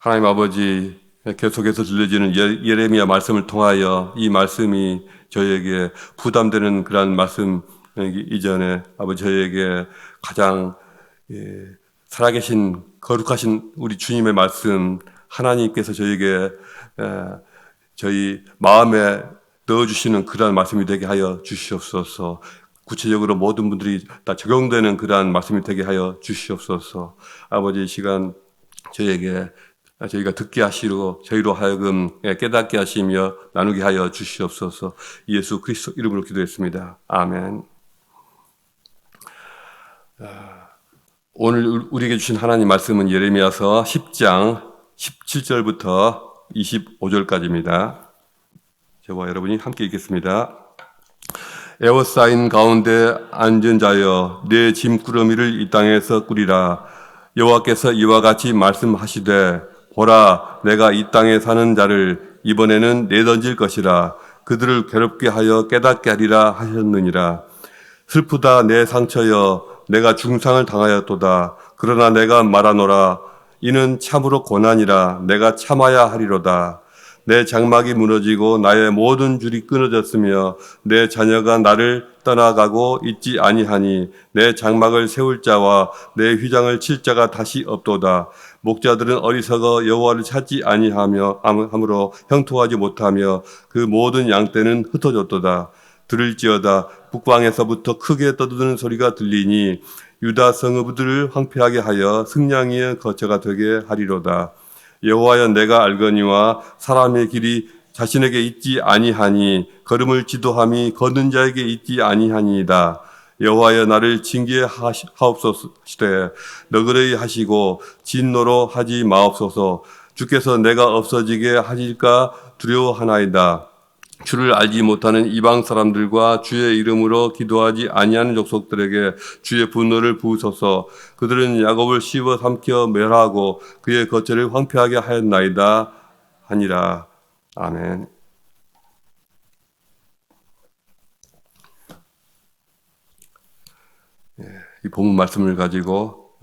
하나님 아버지, 계속해서 들려지는 예레미야 말씀을 통하여 이 말씀이 저희에게 부담되는 그런 말씀 이전에 아버지 저희에게 가장 살아계신 거룩하신 우리 주님의 말씀 하나님께서 저희에게 저희 마음에 넣어주시는 그러한 말씀이 되게 하여 주시옵소서. 구체적으로 모든 분들이 다 적용되는 그러한 말씀이 되게 하여 주시옵소서. 아버지 시간 저희가 듣게 하시고 저희로 하여금 깨닫게 하시며 나누게 하여 주시옵소서. 예수 그리스도 이름으로 기도했습니다. 아멘. 오늘 우리에게 주신 하나님 말씀은 예레미야서 10장 17절부터 25절까지입니다. 저와 여러분이 함께 읽겠습니다. 에워싸인 가운데 앉은 자여 내 짐꾸러미를 이 땅에서 꾸리라. 여호와께서 이와 같이 말씀하시되 보라 내가 이 땅에 사는 자를 이번에는 내던질 것이라. 그들을 괴롭게 하여 깨닫게 하리라 하셨느니라. 슬프다 내 상처여 내가 중상을 당하였도다. 그러나 내가 말하노라. 이는 참으로 고난이라. 내가 참아야 하리로다. 내 장막이 무너지고 나의 모든 줄이 끊어졌으며 내 자녀가 나를 떠나가고 있지 아니하니 내 장막을 세울 자와 내 휘장을 칠 자가 다시 없도다. 목자들은 어리석어 여호와를 찾지 아니하므로 형통하지 못하며 그 모든 양떼는 흩어졌도다. 들을지어다. 북방에서부터 크게 떠드는 소리가 들리니 유다 성읍들을 황폐하게 하여 승냥이의 거처가 되게 하리로다. 여호와여 내가 알거니와 사람의 길이 자신에게 있지 아니하니 걸음을 지도함이 걷는 자에게 있지 아니하니이다. 여호와여 나를 징계하옵소서. 너그러이 하시고 진노로 하지 마옵소서. 주께서 내가 없어지게 하실까 두려워하나이다. 주를 알지 못하는 이방 사람들과 주의 이름으로 기도하지 아니하는 족속들에게 주의 분노를 부으소서. 그들은 야곱을 씹어 삼켜 멸하고 그의 거처를 황폐하게 하였나이다 하니라. 아멘. 이 본문 말씀을 가지고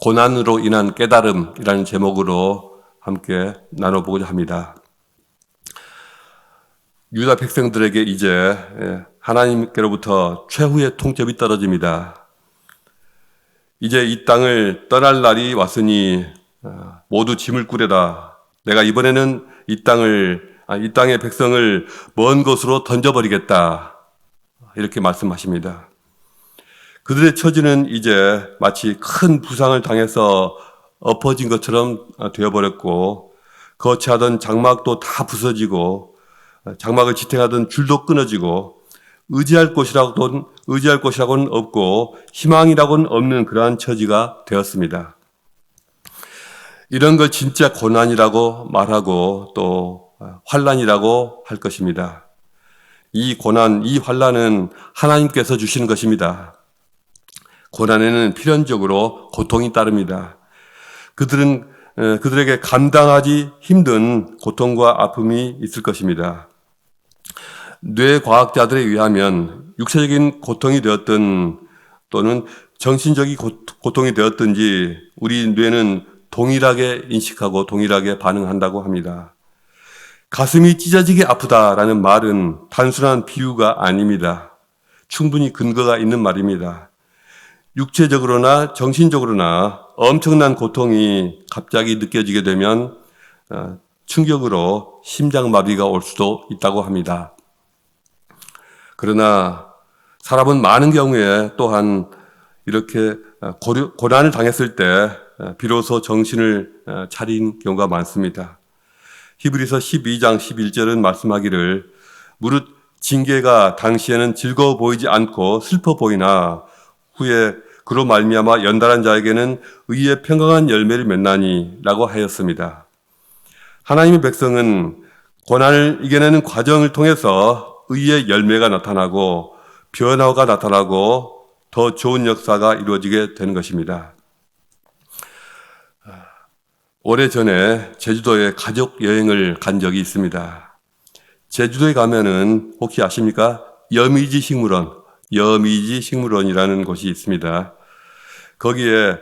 고난으로 인한 깨달음이라는 제목으로 함께 나눠보고자 합니다. 유다 백성들에게 이제 하나님께로부터 최후의 통첩이 떨어집니다. 이제 이 땅을 떠날 날이 왔으니 모두 짐을 꾸려라. 내가 이번에는 이 땅의 백성을 먼 곳으로 던져버리겠다. 이렇게 말씀하십니다. 그들의 처지는 이제 마치 큰 부상을 당해서 엎어진 것처럼 되어버렸고 거치하던 장막도 다 부서지고 장막을 지탱하던 줄도 끊어지고 의지할 곳이라고는 없고 희망이라고는 없는 그러한 처지가 되었습니다. 이런 걸 진짜 고난이라고 말하고 또 환난이라고 할 것입니다. 이 고난, 이 환난은 하나님께서 주시는 것입니다. 고난에는 필연적으로 고통이 따릅니다. 그들에게 감당하기 힘든 고통과 아픔이 있을 것입니다. 뇌과학자들에 의하면 육체적인 고통이 되었든 또는 정신적인 고통이 되었든지 우리 뇌는 동일하게 인식하고 동일하게 반응한다고 합니다. 가슴이 찢어지게 아프다라는 말은 단순한 비유가 아닙니다. 충분히 근거가 있는 말입니다. 육체적으로나 정신적으로나 엄청난 고통이 갑자기 느껴지게 되면 충격으로 심장마비가 올 수도 있다고 합니다. 그러나 사람은 많은 경우에 또한 이렇게 고난을 당했을 때 비로소 정신을 차린 경우가 많습니다. 히브리서 12장 11절은 말씀하기를 무릇 징계가 당시에는 즐거워 보이지 않고 슬퍼 보이나 후에 그로 말미암아 연단한 자에게는 의의 평강한 열매를 맺나니 라고 하였습니다. 하나님의 백성은 고난을 이겨내는 과정을 통해서 의의 열매가 나타나고 변화가 나타나고 더 좋은 역사가 이루어지게 되는 것입니다. 오래전에 제주도에 가족 여행을 간 적이 있습니다. 제주도에 가면은 혹시 아십니까? 여미지 식물원이라는 곳이 있습니다. 거기에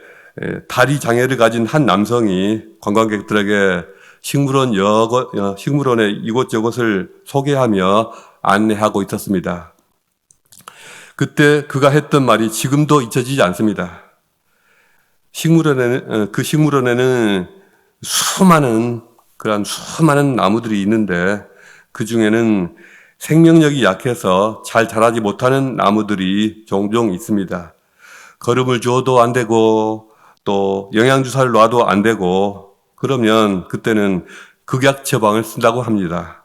다리 장애를 가진 한 남성이 관광객들에게 식물원의 이곳저곳을 소개하며 안내하고 있었습니다. 그때 그가 했던 말이 지금도 잊혀지지 않습니다. 그 식물원에는 수많은 나무들이 있는데 그 중에는 생명력이 약해서 잘 자라지 못하는 나무들이 종종 있습니다. 거름을 주어도 안 되고 또 영양주사를 놔도 안 되고 그러면 그때는 극약 처방을 쓴다고 합니다.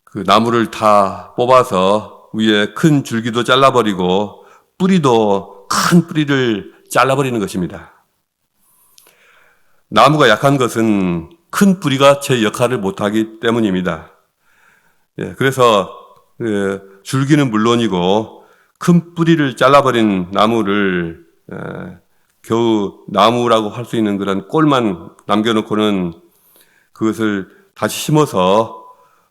그 나무를 다 뽑아서 위에 큰 줄기도 잘라버리고 뿌리도 큰 뿌리를 잘라버리는 것입니다. 나무가 약한 것은 큰 뿌리가 제 역할을 못하기 때문입니다. 그래서 줄기는 물론이고 큰 뿌리를 잘라버린 나무를 겨우 나무라고 할 수 있는 그런 꼴만 남겨놓고는 그것을 다시 심어서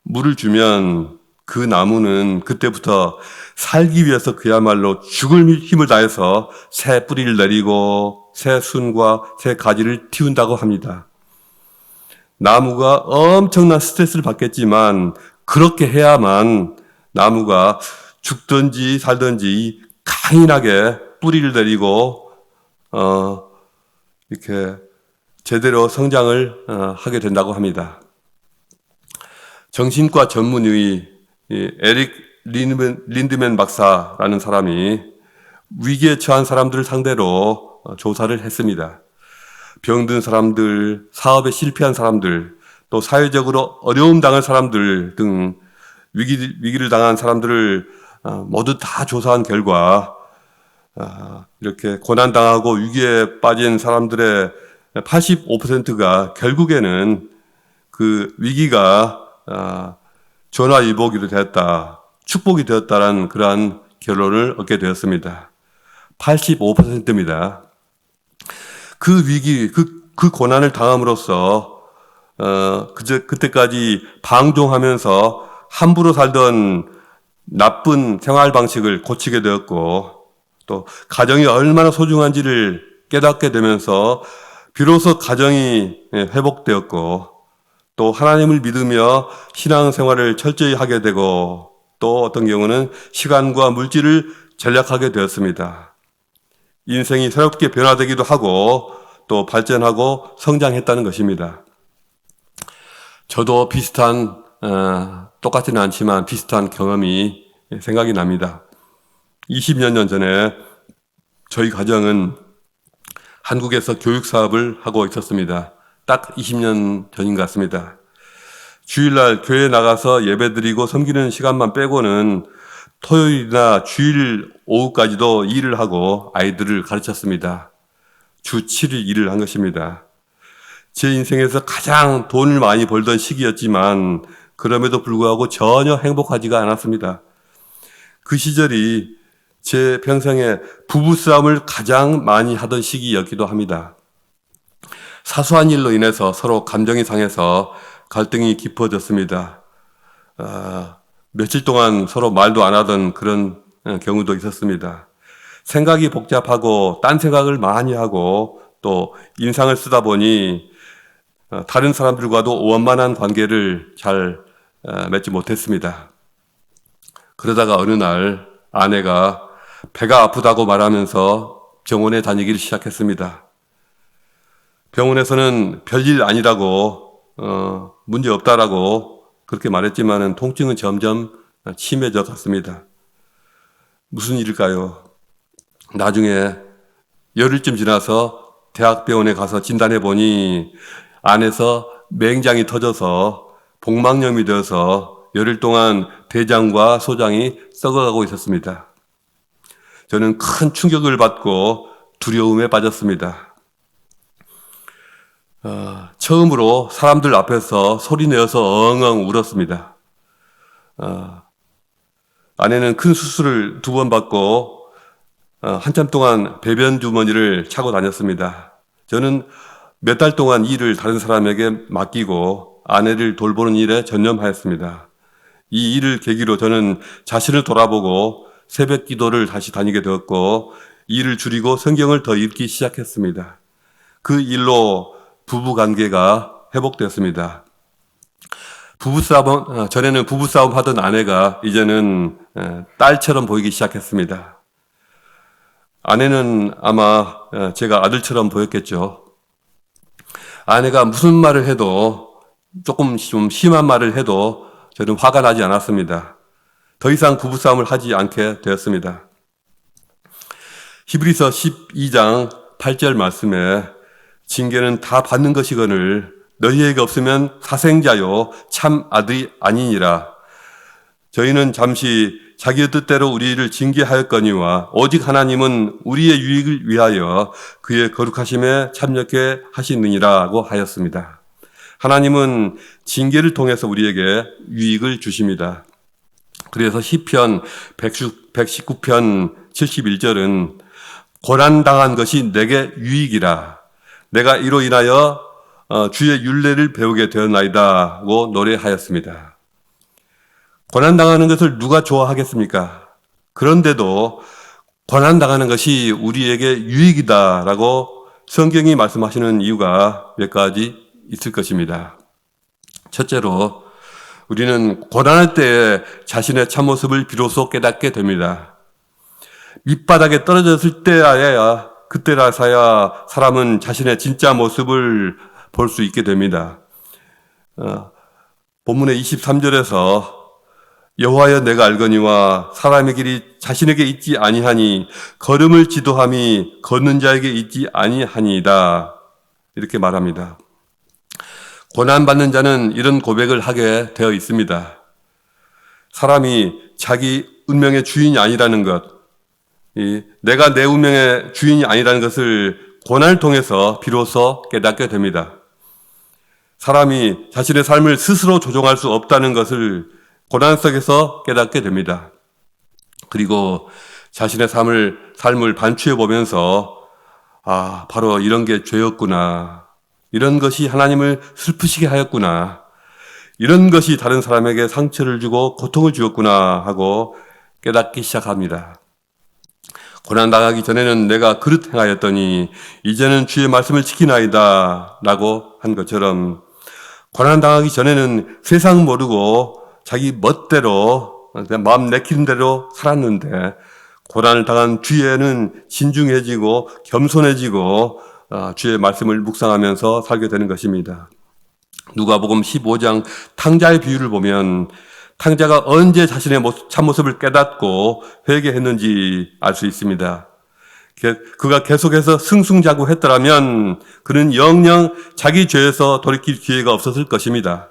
물을 주면 그 나무는 그때부터 살기 위해서 그야말로 죽을 힘을 다해서 새 뿌리를 내리고 새 순과 새 가지를 틔운다고 합니다. 나무가 엄청난 스트레스를 받겠지만 그렇게 해야만 나무가 죽든지 살든지 강인하게 뿌리를 내리고 이렇게 제대로 성장을 하게 된다고 합니다. 정신과 전문의 에릭 린드맨 박사라는 사람이 위기에 처한 사람들을 상대로 조사를 했습니다. 병든 사람들, 사업에 실패한 사람들, 또 사회적으로 어려움 당할 사람들 등 위기를 당한 사람들을 모두 다 조사한 결과 이렇게 고난당하고 위기에 빠진 사람들의 85%가 결국에는 그 위기가 전화위복이 되었다, 축복이 되었다라는 그러한 결론을 얻게 되었습니다. 85%입니다. 그 위기, 그 고난을 당함으로써 그때까지 방종하면서 함부로 살던 나쁜 생활 방식을 고치게 되었고 또 가정이 얼마나 소중한지를 깨닫게 되면서 비로소 가정이 회복되었고 또 하나님을 믿으며 신앙생활을 철저히 하게 되고 또 어떤 경우는 시간과 물질을 절약하게 되었습니다. 인생이 새롭게 변화되기도 하고 또 발전하고 성장했다는 것입니다. 저도 똑같지는 않지만 비슷한 경험이 생각이 납니다. 20여 년 전에 저희 가정은 한국에서 교육사업을 하고 있었습니다. 딱 20년 전인 것 같습니다. 주일날 교회 나가서 예배드리고 섬기는 시간만 빼고는 토요일이나 주일 오후까지도 일을 하고 아이들을 가르쳤습니다. 주 7일 일을 한 것입니다. 제 인생에서 가장 돈을 많이 벌던 시기였지만 그럼에도 불구하고 전혀 행복하지가 않았습니다. 그 시절이 제 평생에 부부싸움을 가장 많이 하던 시기였기도 합니다. 사소한 일로 인해서 서로 감정이 상해서 갈등이 깊어졌습니다. 며칠 동안 서로 말도 안 하던 그런 경우도 있었습니다. 생각이 복잡하고 딴 생각을 많이 하고 또 인상을 쓰다 보니 다른 사람들과도 원만한 관계를 잘 맺지 못했습니다. 그러다가 어느 날 아내가 배가 아프다고 말하면서 병원에 다니기를 시작했습니다. 병원에서는 별일 아니라고 문제 없다라고 그렇게 말했지만은 통증은 점점 심해져 갔습니다. 무슨 일일까요? 나중에 열흘쯤 지나서 대학병원에 가서 진단해 보니 안에서 맹장이 터져서 복막염이 되어서 열흘 동안 대장과 소장이 썩어가고 있었습니다. 저는 큰 충격을 받고 두려움에 빠졌습니다. 처음으로 사람들 앞에서 소리내어서 엉엉 울었습니다. 아내는 큰 수술을 2번 받고 한참 동안 배변 주머니를 차고 다녔습니다. 저는 몇 달 동안 일을 다른 사람에게 맡기고 아내를 돌보는 일에 전념하였습니다. 이 일을 계기로 저는 자신을 돌아보고 새벽 기도를 다시 다니게 되었고 일을 줄이고 성경을 더 읽기 시작했습니다. 그 일로 부부 관계가 회복됐습니다. 전에는 부부싸움 하던 아내가 이제는 딸처럼 보이기 시작했습니다. 아내는 아마 제가 아들처럼 보였겠죠. 아내가 무슨 말을 해도 조금 좀 심한 말을 해도 저는 화가 나지 않았습니다. 더 이상 부부싸움을 하지 않게 되었습니다. 히브리서 12장 8절 말씀에 징계는 다 받는 것이거늘 너희에게 없으면 사생자요 참 아들이 아니니라. 저희는 잠시 자기의 뜻대로 우리를 징계하였거니와 오직 하나님은 우리의 유익을 위하여 그의 거룩하심에 참여케 하시느니라고 하였습니다. 하나님은 징계를 통해서 우리에게 유익을 주십니다. 그래서 시편 119편 71절은 고난당한 것이 내게 유익이라. 내가 이로 인하여 주의 율례를 배우게 되었나이다고 노래하였습니다. 고난당하는 것을 누가 좋아하겠습니까? 그런데도 고난당하는 것이 우리에게 유익이다라고 성경이 말씀하시는 이유가 몇 가지 있을 것입니다. 첫째로 우리는 고난할 때 자신의 참모습을 비로소 깨닫게 됩니다. 밑바닥에 떨어졌을 그때라서야 사람은 자신의 진짜 모습을 볼 수 있게 됩니다. 본문의 23절에서 여호와여 내가 알거니와 사람의 길이 자신에게 있지 아니하니 걸음을 지도함이 걷는 자에게 있지 아니하니이다. 이렇게 말합니다. 고난받는 자는 이런 고백을 하게 되어 있습니다. 사람이 자기 운명의 주인이 아니라는 것, 내가 내 운명의 주인이 아니라는 것을 고난을 통해서 비로소 깨닫게 됩니다. 사람이 자신의 삶을 스스로 조종할 수 없다는 것을 고난 속에서 깨닫게 됩니다. 그리고 자신의 삶을 반추해 보면서 바로 이런 게 죄였구나. 이런 것이 하나님을 슬프시게 하였구나. 이런 것이 다른 사람에게 상처를 주고 고통을 주었구나 하고 깨닫기 시작합니다. 고난당하기 전에는 내가 그릇 행하였더니 이제는 주의 말씀을 지키나이다 라고 한 것처럼 고난당하기 전에는 세상 모르고 자기 멋대로 마음 내키는 대로 살았는데 고난을 당한 뒤에는 신중해지고 겸손해지고 주의 말씀을 묵상하면서 살게 되는 것입니다. 누가복음 15장 탕자의 비유를 보면 탕자가 언제 자신의 참모습을 깨닫고 회개했는지 알 수 있습니다. 그가 계속해서 승승장구했더라면 그는 영영 자기 죄에서 돌이킬 기회가 없었을 것입니다.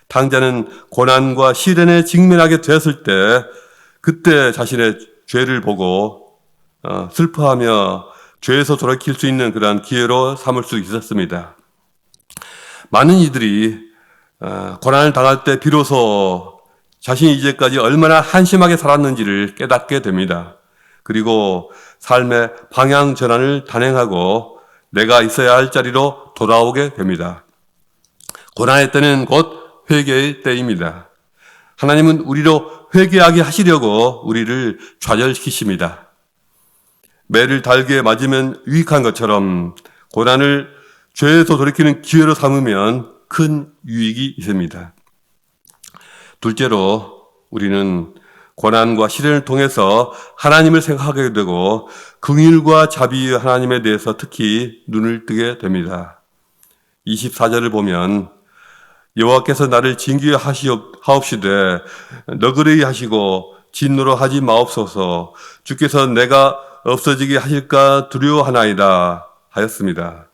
탕자는 고난과 시련에 직면하게 되었을 때 그때 자신의 죄를 보고 슬퍼하며 죄에서 돌이킬 수 있는 그러한 기회로 삼을 수 있었습니다. 많은 이들이 고난을 당할 때 비로소 자신이 이제까지 얼마나 한심하게 살았는지를 깨닫게 됩니다. 그리고 삶의 방향 전환을 단행하고 내가 있어야 할 자리로 돌아오게 됩니다. 고난의 때는 곧 회개의 때입니다. 하나님은 우리로 회개하게 하시려고 우리를 좌절시키십니다. 매를 달게 맞으면 유익한 것처럼 고난을 죄에서 돌이키는 기회로 삼으면 큰 유익이 있습니다. 둘째로 우리는 고난과 시련을 통해서 하나님을 생각하게 되고 긍휼과 자비의 하나님에 대해서 특히 눈을 뜨게 됩니다. 24절을 보면 여호와께서 나를 징계하옵시되 너그러이 하시고 진노로 하지 마옵소서. 주께서 내가 없어지게 하실까 두려워하나이다 하였습니다.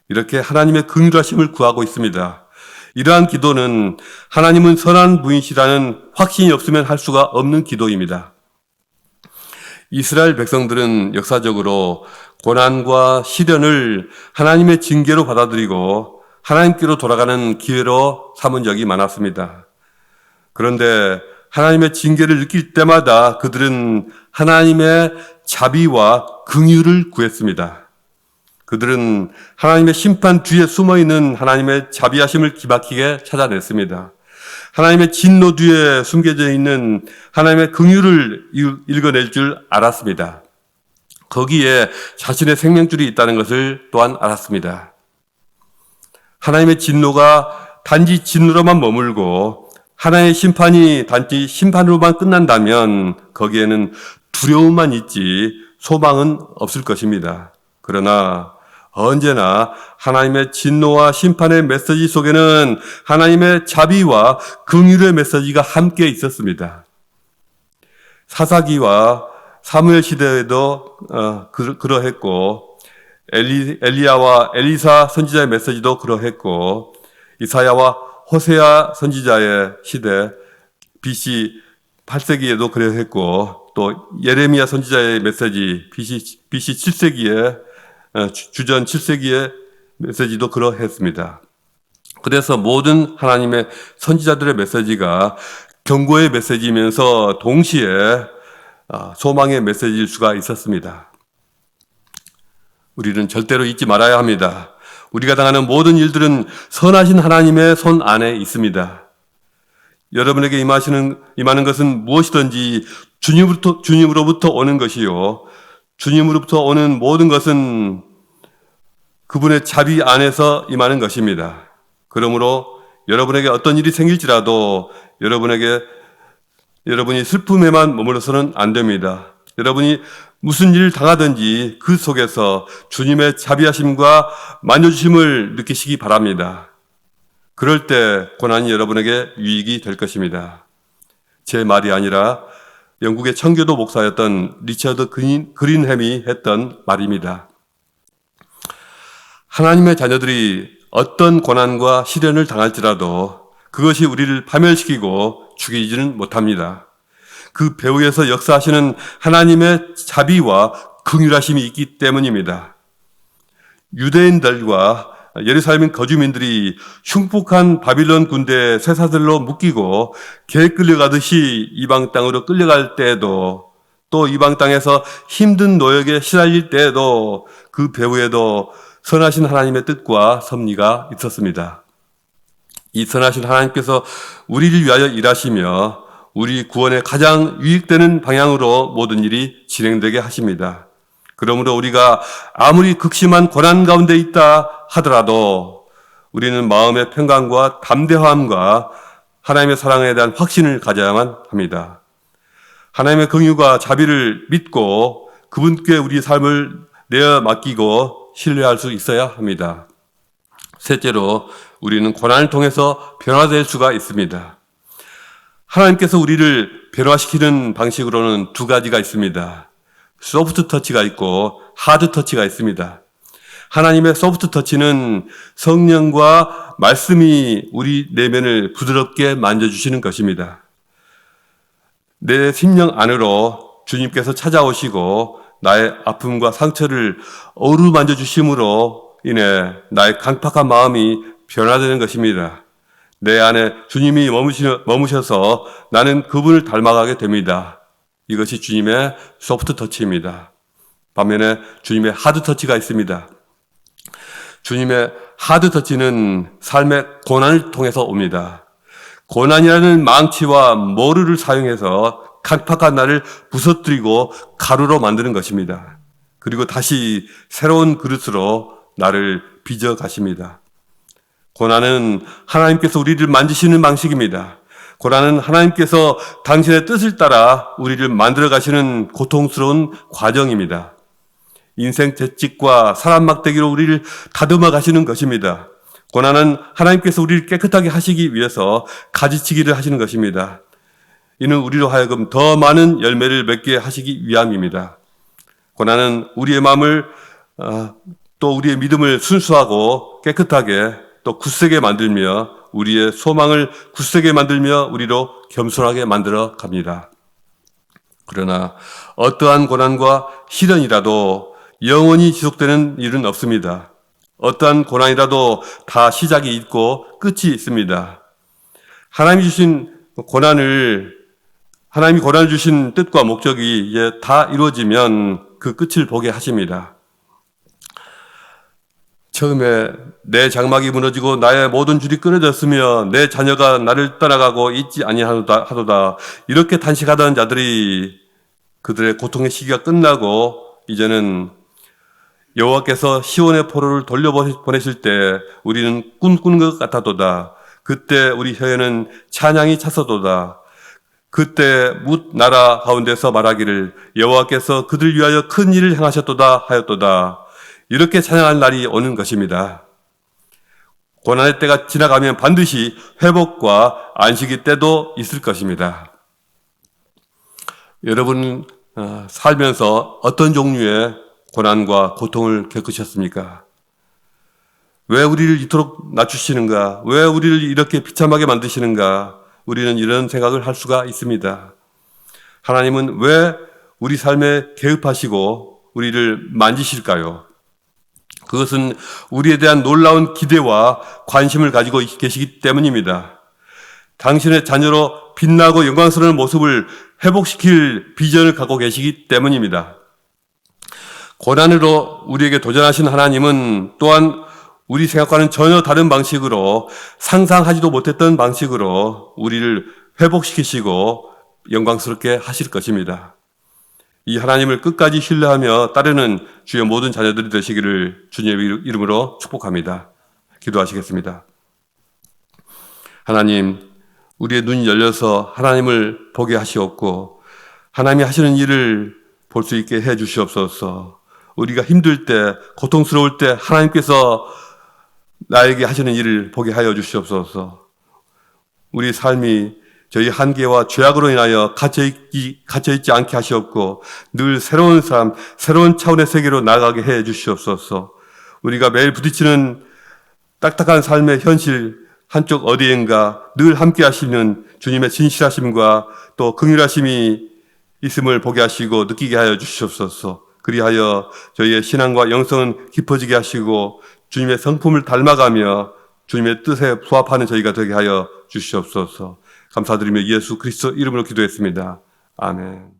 이렇게 하나님의 긍휼하심을 구하고 있습니다. 이러한 기도는 하나님은 선한 분이시라는 확신이 없으면 할 수가 없는 기도입니다. 이스라엘 백성들은 역사적으로 고난과 시련을 하나님의 징계로 받아들이고 하나님께로 돌아가는 기회로 삼은 적이 많았습니다. 그런데 하나님의 징계를 느낄 때마다 그들은 하나님의 자비와 긍휼을 구했습니다. 그들은 하나님의 심판 뒤에 숨어있는 하나님의 자비하심을 기막히게 찾아냈습니다. 하나님의 진노 뒤에 숨겨져 있는 하나님의 긍휼을 읽어낼 줄 알았습니다. 거기에 자신의 생명줄이 있다는 것을 또한 알았습니다. 하나님의 진노가 단지 진노로만 머물고 하나님의 심판이 단지 심판으로만 끝난다면 거기에는 두려움만 있지 소망은 없을 것입니다. 그러나 언제나 하나님의 진노와 심판의 메시지 속에는 하나님의 자비와 긍휼의 메시지가 함께 있었습니다. 사사기와 사무엘 시대에도 그러했고, 엘리야와 엘리사 선지자의 메시지도 그러했고, 이사야와 호세아 선지자의 시대 BC 8세기에도 그러했고, 또 예레미야 선지자의 메시지 BC 7세기에 주전 7세기의 메시지도 그러했습니다. 그래서 모든 하나님의 선지자들의 메시지가 경고의 메시지이면서 동시에 소망의 메시지일 수가 있었습니다. 우리는 절대로 잊지 말아야 합니다. 우리가 당하는 모든 일들은 선하신 하나님의 손 안에 있습니다. 여러분에게 임하는 것은 무엇이든지 주님으로부터 오는 것이요, 주님으로부터 오는 모든 것은 그분의 자비 안에서 임하는 것입니다. 그러므로 여러분에게 어떤 일이 생길지라도 여러분이 슬픔에만 머물러서는 안 됩니다. 여러분이 무슨 일을 당하든지 그 속에서 주님의 자비하심과 만져주심을 느끼시기 바랍니다. 그럴 때 고난이 여러분에게 유익이 될 것입니다. 제 말이 아니라 영국의 청교도 목사였던 리처드 그린햄이 했던 말입니다. 하나님의 자녀들이 어떤 고난과 시련을 당할지라도 그것이 우리를 파멸시키고 죽이지는 못합니다. 그 배후에서 역사하시는 하나님의 자비와 긍휼하심이 있기 때문입니다. 유대인들과 예루살렘 거주민들이 흉폭한 바빌론 군대 쇠사들로 묶이고 개 끌려가듯이 이방 땅으로 끌려갈 때에도, 또 이방 땅에서 힘든 노역에 시달릴 때에도 그 배후에도 선하신 하나님의 뜻과 섭리가 있었습니다. 이 선하신 하나님께서 우리를 위하여 일하시며 우리 구원에 가장 유익되는 방향으로 모든 일이 진행되게 하십니다. 그러므로 우리가 아무리 극심한 고난 가운데 있다 하더라도 우리는 마음의 평강과 담대함과 하나님의 사랑에 대한 확신을 가져야만 합니다. 하나님의 긍휼과 자비를 믿고 그분께 우리 삶을 내어 맡기고 신뢰할 수 있어야 합니다. 셋째로, 우리는 고난을 통해서 변화될 수가 있습니다. 하나님께서 우리를 변화시키는 방식으로는 두 가지가 있습니다. 소프트 터치가 있고 하드 터치가 있습니다. 하나님의 소프트 터치는 성령과 말씀이 우리 내면을 부드럽게 만져주시는 것입니다. 내 심령 안으로 주님께서 찾아오시고 나의 아픔과 상처를 어루만져 주심으로 인해 나의 강팍한 마음이 변화되는 것입니다. 내 안에 주님이 머무셔서 나는 그분을 닮아가게 됩니다. 이것이 주님의 소프트 터치입니다. 반면에 주님의 하드 터치가 있습니다. 주님의 하드 터치는 삶의 고난을 통해서 옵니다. 고난이라는 망치와 모루를 사용해서 강팍한 나를 부서뜨리고 가루로 만드는 것입니다. 그리고 다시 새로운 그릇으로 나를 빚어 가십니다. 고난은 하나님께서 우리를 만지시는 방식입니다. 고난은 하나님께서 당신의 뜻을 따라 우리를 만들어 가시는 고통스러운 과정입니다. 인생 채찍과 사람 막대기로 우리를 다듬어 가시는 것입니다. 고난은 하나님께서 우리를 깨끗하게 하시기 위해서 가지치기를 하시는 것입니다. 이는 우리로 하여금 더 많은 열매를 맺게 하시기 위함입니다. 고난은 우리의 마음을 또 우리의 믿음을 순수하고 깨끗하게 또 굳세게 만들며 우리의 소망을 굳세게 만들며 우리로 겸손하게 만들어 갑니다. 그러나 어떠한 고난과 시련이라도 영원히 지속되는 일은 없습니다. 어떠한 고난이라도 다 시작이 있고 끝이 있습니다. 하나님이 고난을 주신 뜻과 목적이 이제 다 이루어지면 그 끝을 보게 하십니다. 처음에 내 장막이 무너지고 나의 모든 줄이 끊어졌으며 내 자녀가 나를 떠나가고 있지 아니하도다 이렇게 탄식하던 자들이 그들의 고통의 시기가 끝나고 이제는 여호와께서 시온의 포로를 돌려보내실 때 우리는 꿈꾸는 것 같아도다. 그때 우리 혀에는 찬양이 찼어도다. 그때 뭇 나라 가운데서 말하기를 여호와께서 그들 위하여 큰 일을 행하셨도다 하였도다. 이렇게 찬양할 날이 오는 것입니다. 고난의 때가 지나가면 반드시 회복과 안식의 때도 있을 것입니다. 여러분 살면서 어떤 종류의 고난과 고통을 겪으셨습니까? 왜 우리를 이토록 낮추시는가? 왜 우리를 이렇게 비참하게 만드시는가? 우리는 이런 생각을 할 수가 있습니다. 하나님은 왜 우리 삶에 개입하시고 우리를 만지실까요? 그것은 우리에 대한 놀라운 기대와 관심을 가지고 계시기 때문입니다. 당신의 자녀로 빛나고 영광스러운 모습을 회복시킬 비전을 갖고 계시기 때문입니다. 고난으로 우리에게 도전하신 하나님은 또한 우리 생각과는 전혀 다른 방식으로 상상하지도 못했던 방식으로 우리를 회복시키시고 영광스럽게 하실 것입니다. 이 하나님을 끝까지 신뢰하며 따르는 주의 모든 자녀들이 되시기를 주님의 이름으로 축복합니다. 기도하시겠습니다. 하나님, 우리의 눈이 열려서 하나님을 보게 하시옵고 하나님이 하시는 일을 볼 수 있게 해 주시옵소서. 우리가 힘들 때, 고통스러울 때 하나님께서 나에게 하시는 일을 보게 하여 주시옵소서. 우리 삶이 저희 한계와 죄악으로 인하여 갇혀있지 않게 하시옵고 늘 새로운 삶, 새로운 차원의 세계로 나아가게 해 주시옵소서. 우리가 매일 부딪히는 딱딱한 삶의 현실 한쪽 어디엔가 늘 함께 하시는 주님의 진실하심과 또 긍휼하심이 있음을 보게 하시고 느끼게 하여 주시옵소서. 그리하여 저희의 신앙과 영성은 깊어지게 하시고 주님의 성품을 닮아가며 주님의 뜻에 부합하는 저희가 되게 하여 주시옵소서. 감사드리며 예수 그리스도 이름으로 기도했습니다. 아멘.